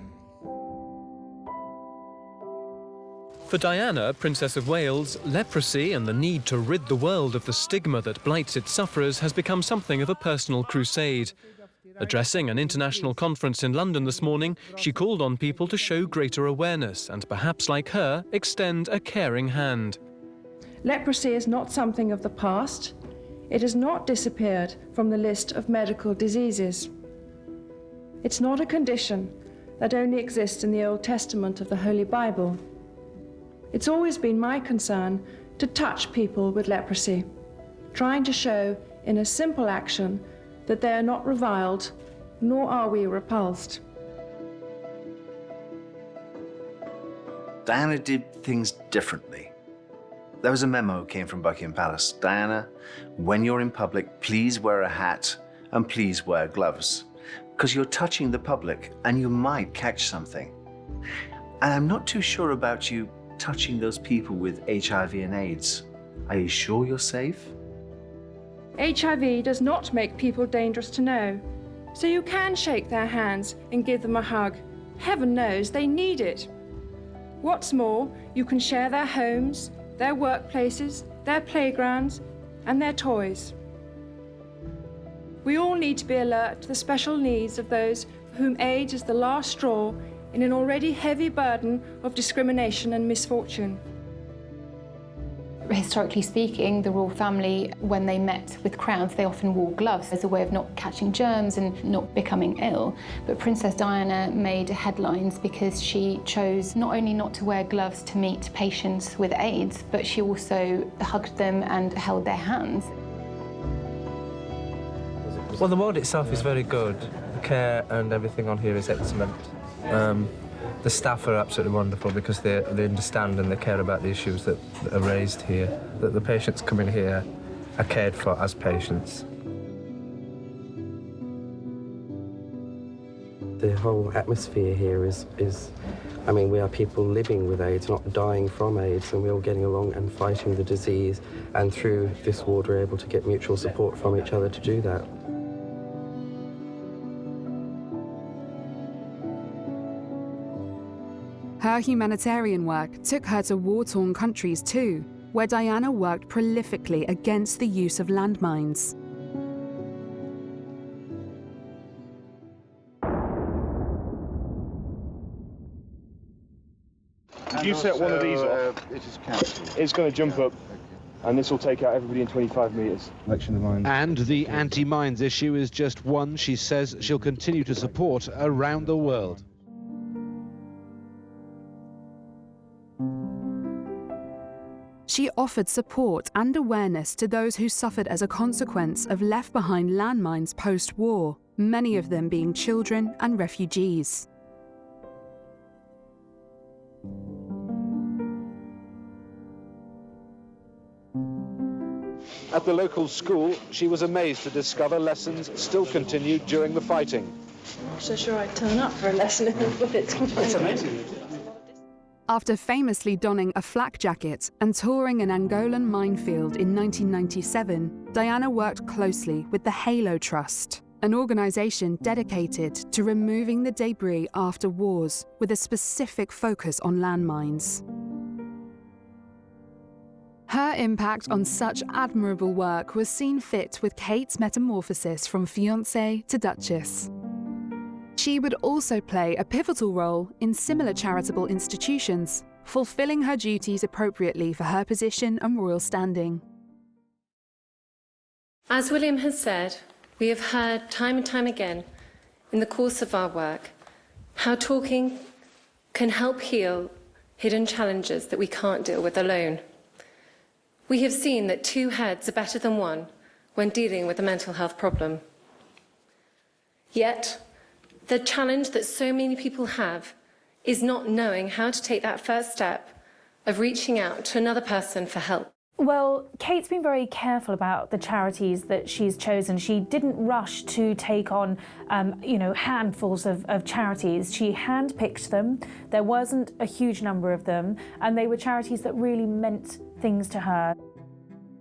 For Diana, Princess of Wales, leprosy and the need to rid the world of the stigma that blights its sufferers has become something of a personal crusade. Addressing an international conference in London this morning, she called on people to show greater awareness and perhaps, like her, extend a caring hand. Leprosy is not something of the past. It has not disappeared from the list of medical diseases. It's not a condition that only exists in the Old Testament of the Holy Bible. It's always been my concern to touch people with leprosy, trying to show in a simple action that they are not reviled, nor are we repulsed. Diana did things differently. There was a memo came from Buckingham Palace. Diana, when you're in public, please wear a hat and please wear gloves, because you're touching the public and you might catch something. And I'm not too sure about you touching those people with HIV and AIDS. Are you sure you're safe? HIV does not make people dangerous to know, so you can shake their hands and give them a hug. Heaven knows they need it. What's more, you can share their homes, their workplaces, their playgrounds, and their toys. We all need to be alert to the special needs of those for whom AIDS is the last straw in an already heavy burden of discrimination and misfortune. Historically speaking, the royal family, when they met with crowds, they often wore gloves as a way of not catching germs and not becoming ill. But Princess Diana made headlines because she chose not only not to wear gloves to meet patients with AIDS, but she also hugged them and held their hands. Well, the ward itself is very good. The care and everything on here is excellent. The staff are absolutely wonderful because they understand and they care about the issues that are raised here, that the patients coming here are cared for as patients. The whole atmosphere here is, I mean, we are people living with AIDS, not dying from AIDS, and we're all getting along and fighting the disease, and through this ward we're able to get mutual support from each other to do that. Her humanitarian work took her to war-torn countries too, where Diana worked prolifically against the use of landmines. If you set one of these off, it is cancelled. it's going to jump up, and this will take out everybody in 25 metres. Election of mines. And the anti-mines issue is just one she says she'll continue to support around the world. She offered support and awareness to those who suffered as a consequence of left-behind landmines post-war, many of them being children and refugees. At the local school, she was amazed to discover lessons still continued during the fighting. I'm not so sure I'd turn up for a lesson in bullets. It's amazing. After famously donning a flak jacket and touring an Angolan minefield in 1997, Diana worked closely with the Halo Trust, an organisation dedicated to removing the debris after wars with a specific focus on landmines. Her impact on such admirable work was seen fit with Kate's metamorphosis from fiancée to Duchess. She would also play a pivotal role in similar charitable institutions, fulfilling her duties appropriately for her position and royal standing. As William has said, we have heard time and time again in the course of our work how talking can help heal hidden challenges that we can't deal with alone. We have seen that two heads are better than one when dealing with a mental health problem. Yet, the challenge that so many people have is not knowing how to take that first step of reaching out to another person for help. Well, Kate's been very careful about the charities that she's chosen. She didn't rush to take on, handfuls of charities. She handpicked them. There wasn't a huge number of them, and they were charities that really meant things to her.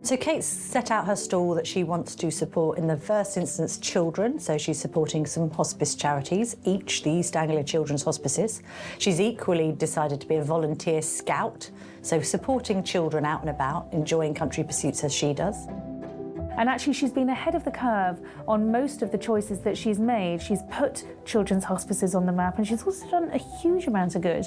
So Kate's set out her stall that she wants to support, in the first instance, children. So she's supporting some hospice charities, each the East Anglia Children's Hospices. She's equally decided to be a volunteer scout, so supporting children out and about, enjoying country pursuits as she does. And actually, she's been ahead of the curve on most of the choices that she's made. She's put children's hospices on the map, and she's also done a huge amount of good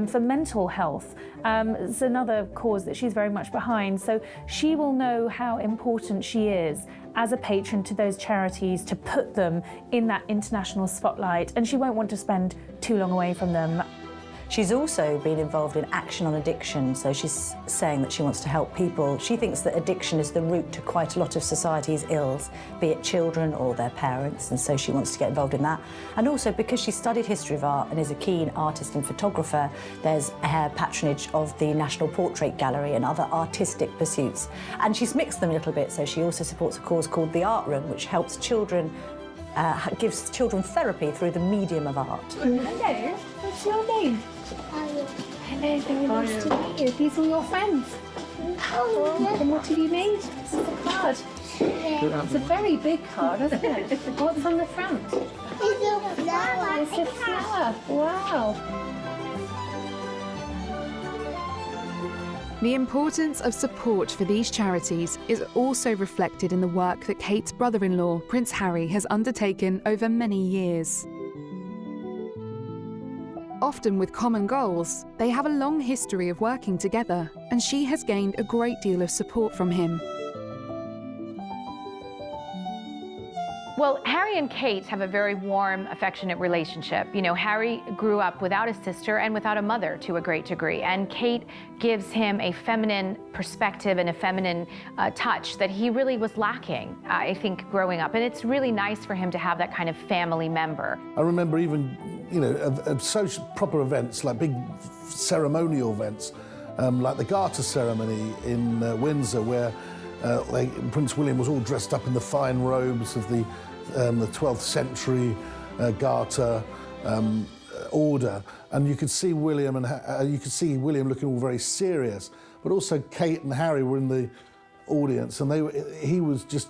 for mental health. It's another cause that she's very much behind. So she will know how important she is as a patron to those charities, to put them in that international spotlight, and she won't want to spend too long away from them. She's also been involved in action on addiction, so she's saying that she wants to help people. She thinks that addiction is the root to quite a lot of society's ills, be it children or their parents, and so she wants to get involved in that. And also, because she studied history of art and is a keen artist and photographer, there's her patronage of the National Portrait Gallery and other artistic pursuits. And she's mixed them a little bit, so she also supports a cause called the Art Room, which helps children, gives children therapy through the medium of art. Hello, what's your name? Hello, very nice to meet you. These are your friends. Oh, and what have you made? This is a card. It's a very big card, isn't it? What's on the front? It's a flower. It's a flower. Wow. The importance of support for these charities is also reflected in the work that Kate's brother-in-law, Prince Harry, has undertaken over many years. Often with common goals, they have a long history of working together, and she has gained a great deal of support from him. Well, Harry and Kate have a very warm, affectionate relationship. You know, Harry grew up without a sister and without a mother to a great degree, and Kate gives him a feminine perspective and a feminine touch that he really was lacking, I think, growing up. And it's really nice for him to have that kind of family member. I remember even, of social proper events, like big ceremonial events, like the Garter ceremony in Windsor, where Prince William was all dressed up in the fine robes of the 12th century Garter order, and you could see William looking all very serious, but also Kate and Harry were in the audience, and he was just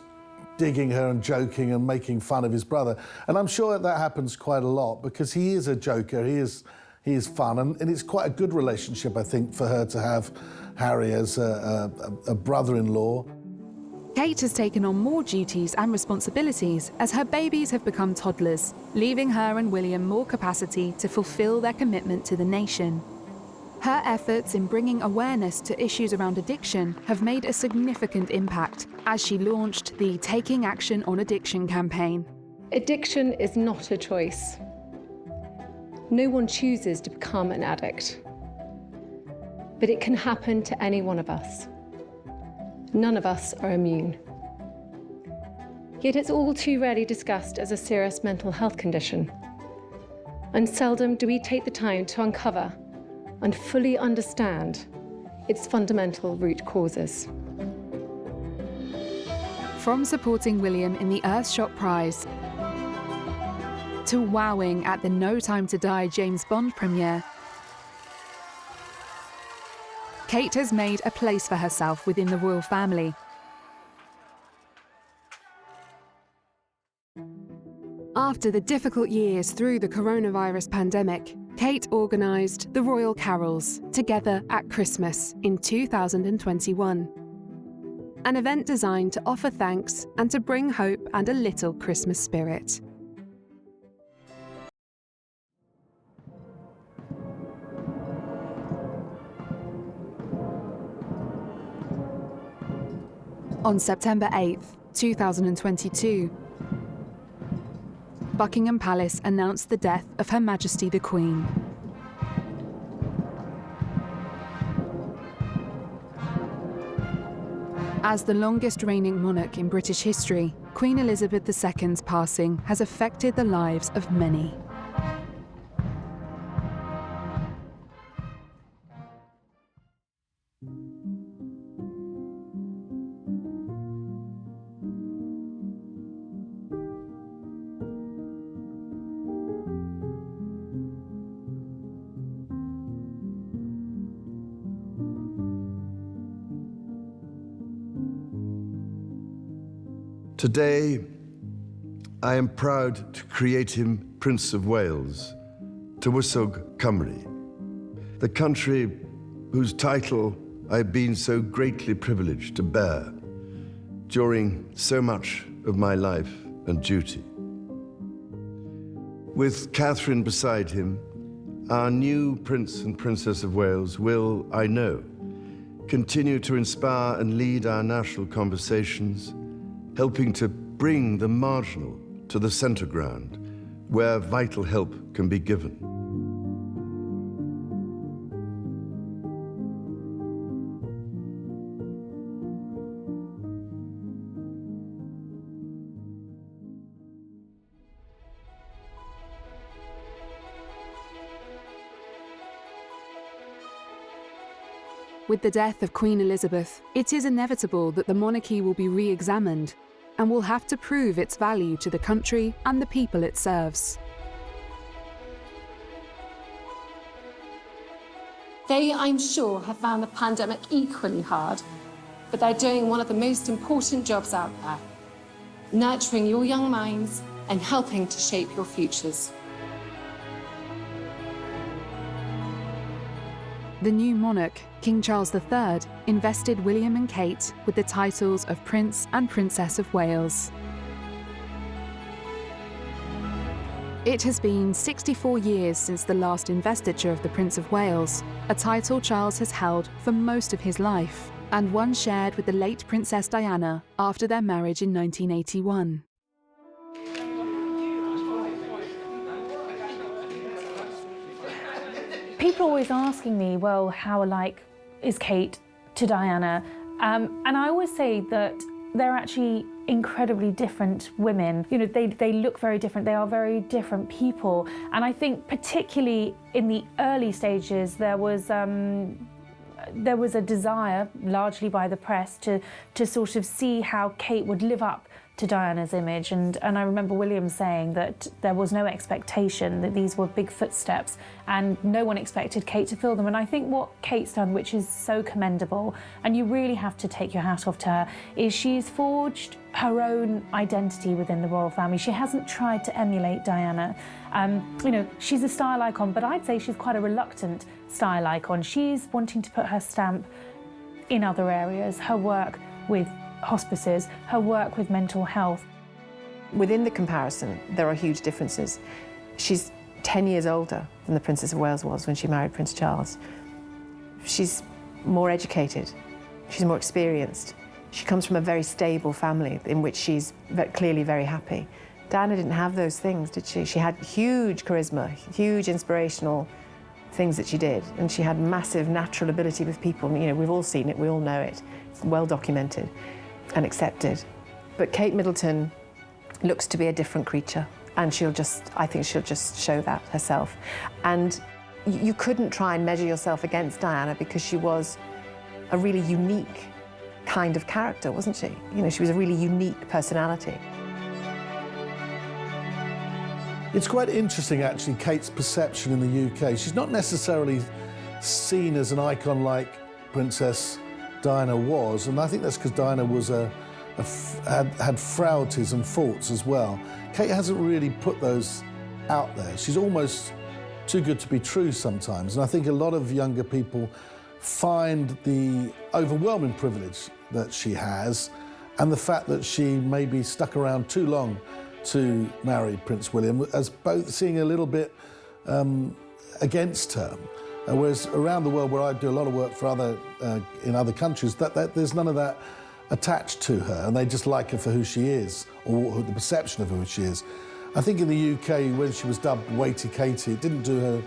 digging her and joking and making fun of his brother. And I'm sure that happens quite a lot because he is a joker, he is fun, and it's quite a good relationship, I think, for her to have Harry as a brother-in-law. Kate has taken on more duties and responsibilities as her babies have become toddlers, leaving her and William more capacity to fulfill their commitment to the nation. Her efforts in bringing awareness to issues around addiction have made a significant impact as she launched the Taking Action on Addiction campaign. Addiction is not a choice. No one chooses to become an addict. But it can happen to any one of us. None of us are immune. Yet it's all too rarely discussed as a serious mental health condition. And seldom do we take the time to uncover and fully understand its fundamental root causes. From supporting William in the Earthshot Prize to wowing at the No Time to Die James Bond premiere, Kate has made a place for herself within the royal family. After the difficult years through the coronavirus pandemic, Kate organised the Royal Carols together at Christmas in 2021. An event designed to offer thanks and to bring hope and a little Christmas spirit. On September 8th, 2022, Buckingham Palace announced the death of Her Majesty the Queen. As the longest reigning monarch in British history, Queen Elizabeth II's passing has affected the lives of many. Today, I am proud to create him Prince of Wales, Tywysog Cymru, the country whose title I've been so greatly privileged to bear during so much of my life and duty. With Catherine beside him, our new Prince and Princess of Wales will, I know, continue to inspire and lead our national conversations, helping to bring the marginal to the centre ground, where vital help can be given. With the death of Queen Elizabeth, it is inevitable that the monarchy will be re-examined and will have to prove its value to the country and the people it serves. They, I'm sure, have found the pandemic equally hard, but they're doing one of the most important jobs out there, nurturing your young minds and helping to shape your futures. The new monarch, King Charles III, invested William and Kate with the titles of Prince and Princess of Wales. It has been 64 years since the last investiture of the Prince of Wales, a title Charles has held for most of his life, and one shared with the late Princess Diana after their marriage in 1981. People are always asking me, well, how alike is Kate to Diana? And I always say that they're actually incredibly different women. You know, they look very different. They are very different people. And I think particularly in the early stages, there was a desire, largely by the press, to sort of see how Kate would live up to Diana's image. And I remember William saying that there was no expectation, that these were big footsteps, and no one expected Kate to fill them. And I think what Kate's done, which is so commendable, and you really have to take your hat off to her, is she's forged her own identity within the royal family. She hasn't tried to emulate Diana. You know, she's a style icon, but I'd say she's quite a reluctant style icon. She's wanting to put her stamp in other areas, her work with hospices, her work with mental health. Within the comparison, there are huge differences. She's 10 years older than the Princess of Wales was when she married Prince Charles. She's more educated, she's more experienced. She comes from a very stable family in which she's clearly very happy. Diana didn't have those things, did she? She had huge charisma, huge inspirational things that she did, and she had massive natural ability with people. You know, we've all seen it, we all know it. It's well documented and accepted. But Kate Middleton looks to be a different creature, and I think she'll just show that herself. And you couldn't try and measure yourself against Diana because she was a really unique kind of character, wasn't she? You know, she was a really unique personality. It's quite interesting, actually, Kate's perception in the UK. She's not necessarily seen as an icon like Princess Diana was, and I think that's because Diana was had frailties and faults as well. Kate hasn't really put those out there. She's almost too good to be true sometimes, and I think a lot of younger people find the overwhelming privilege that she has and the fact that she maybe stuck around too long to marry Prince William as both seeing a little bit against her. Whereas around the world, where I do a lot of work for in other countries, there's none of that attached to her, and they just like her for who she is, or the perception of who she is. I think in the UK, when she was dubbed Weighty Katie, it didn't do her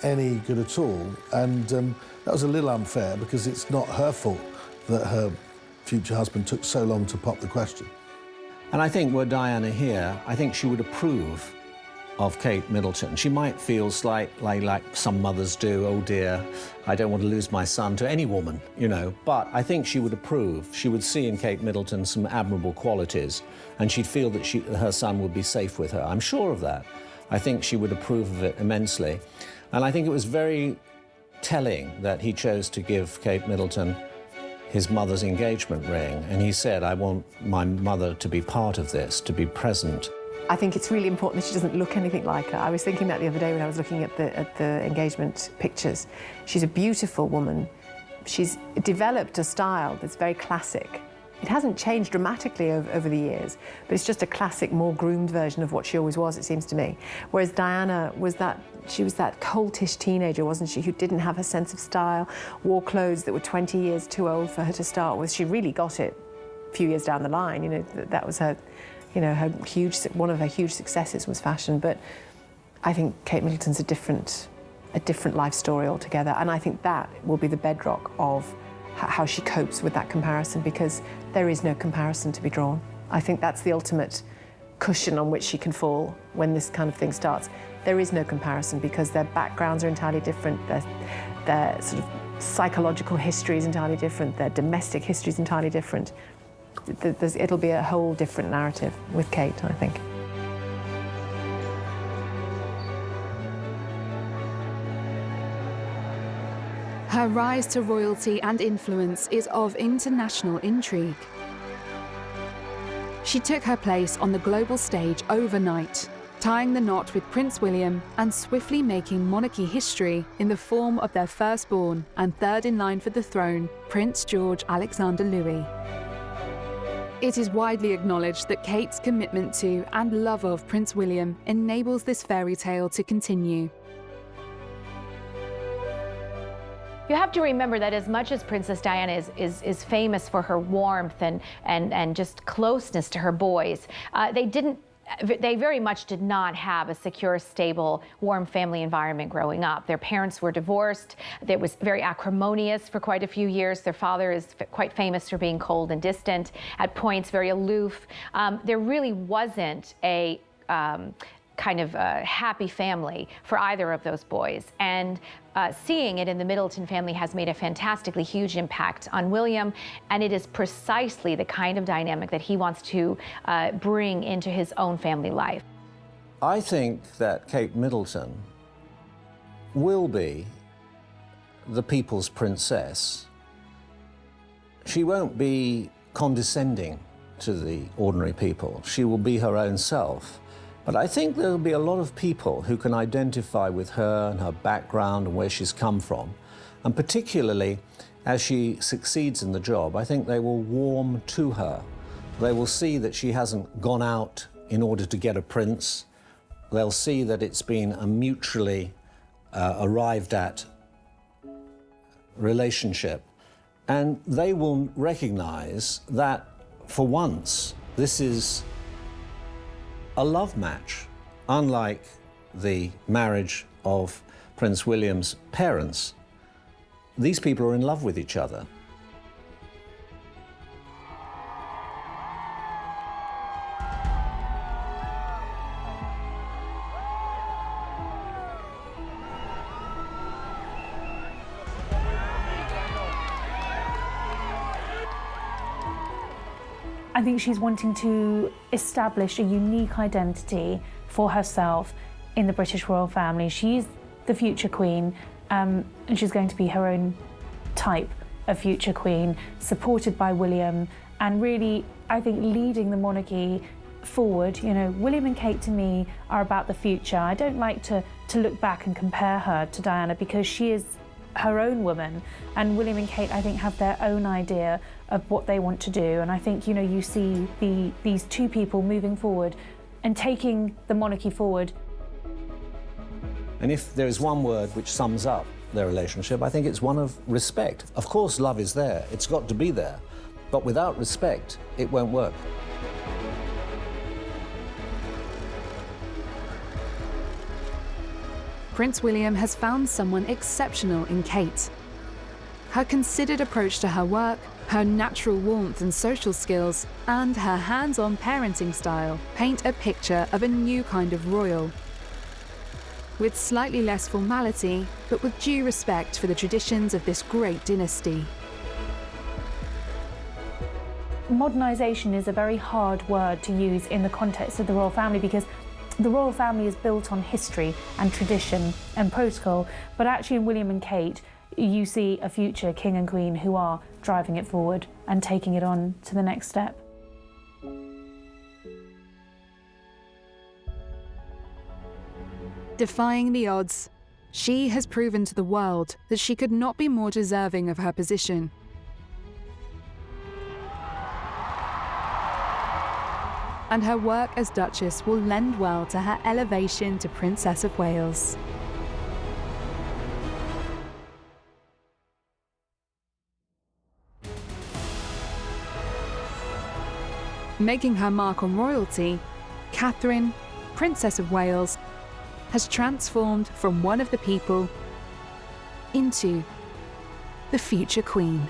any good at all, and that was a little unfair because it's not her fault that her future husband took so long to pop the question. And I think were Diana here, I think she would approve of Kate Middleton. She might feel slightly like some mothers do, oh dear, I don't want to lose my son to any woman, you know. But I think she would approve. She would see in Kate Middleton some admirable qualities, and she'd feel that her son would be safe with her. I'm sure of that. I think she would approve of it immensely. And I think it was very telling that he chose to give Kate Middleton his mother's engagement ring, and he said, I want my mother to be part of this, to be present. I think it's really important that she doesn't look anything like her. I was thinking that the other day when I was looking at the engagement pictures. She's a beautiful woman. She's developed a style that's very classic. It hasn't changed dramatically over the years, but it's just a classic, more groomed version of what she always was, it seems to me. Whereas Diana was she was that coltish teenager, wasn't she, who didn't have a sense of style, wore clothes that were 20 years too old for her to start with. She really got it a few years down the line. You know, that was her, you know, one of her huge successes was fashion. But I think Kate Middleton's a different life story altogether, and I think that will be the bedrock of how she copes with that comparison, because there is no comparison to be drawn. I think that's the ultimate cushion on which she can fall when this kind of thing starts. There is no comparison because their backgrounds are entirely different, their sort of psychological history is entirely different, their domestic history is entirely different. It'll be a whole different narrative with Kate, I think. Her rise to royalty and influence is of international intrigue. She took her place on the global stage overnight, tying the knot with Prince William and swiftly making monarchy history in the form of their firstborn and third in line for the throne, Prince George Alexander Louis. It is widely acknowledged that Kate's commitment to and love of Prince William enables this fairy tale to continue. You have to remember that as much as Princess Diana is famous for her warmth and just closeness to her boys, they very much did not have a secure, stable, warm family environment growing up. Their parents were divorced. It was very acrimonious for quite a few years. Their father is quite famous for being cold and distant, at points very aloof. There really wasn't a kind of a happy family for either of those boys. And seeing it in the Middleton family has made a fantastically huge impact on William, and it is precisely the kind of dynamic that he wants to bring into his own family life. I think that Kate Middleton will be the people's princess. She won't be condescending to the ordinary people. She will be her own self. But I think there'll be a lot of people who can identify with her and her background and where she's come from. And particularly as she succeeds in the job, I think they will warm to her. They will see that she hasn't gone out in order to get a prince. They'll see that it's been a mutually arrived at relationship, and they will recognise that, for once, this is a love match, unlike the marriage of Prince William's parents. These people are in love with each other. I think she's wanting to establish a unique identity for herself in the British royal family. She's the future queen, and she's going to be her own type of future queen, supported by William, and really, I think, leading the monarchy forward. You know, William and Kate, to me, are about the future. I don't like to look back and compare her to Diana, because she is her own woman, and William and Kate, I think, have their own idea of what they want to do. And I think, you know, you see these two people moving forward and taking the monarchy forward. And if there is one word which sums up their relationship, I think it's one of respect. Of course, love is there, it's got to be there, but without respect, it won't work. Prince William has found someone exceptional in Kate. Her considered approach to her work, her natural warmth and social skills, and her hands-on parenting style paint a picture of a new kind of royal. With slightly less formality, but with due respect for the traditions of this great dynasty. Modernisation is a very hard word to use in the context of the royal family, because the royal family is built on history and tradition and protocol, but actually in William and Kate, you see a future king and queen who are driving it forward and taking it on to the next step. Defying the odds, she has proven to the world that she could not be more deserving of her position. And her work as Duchess will lend well to her elevation to Princess of Wales. Making her mark on royalty, Catherine, Princess of Wales, has transformed from one of the people into the future Queen.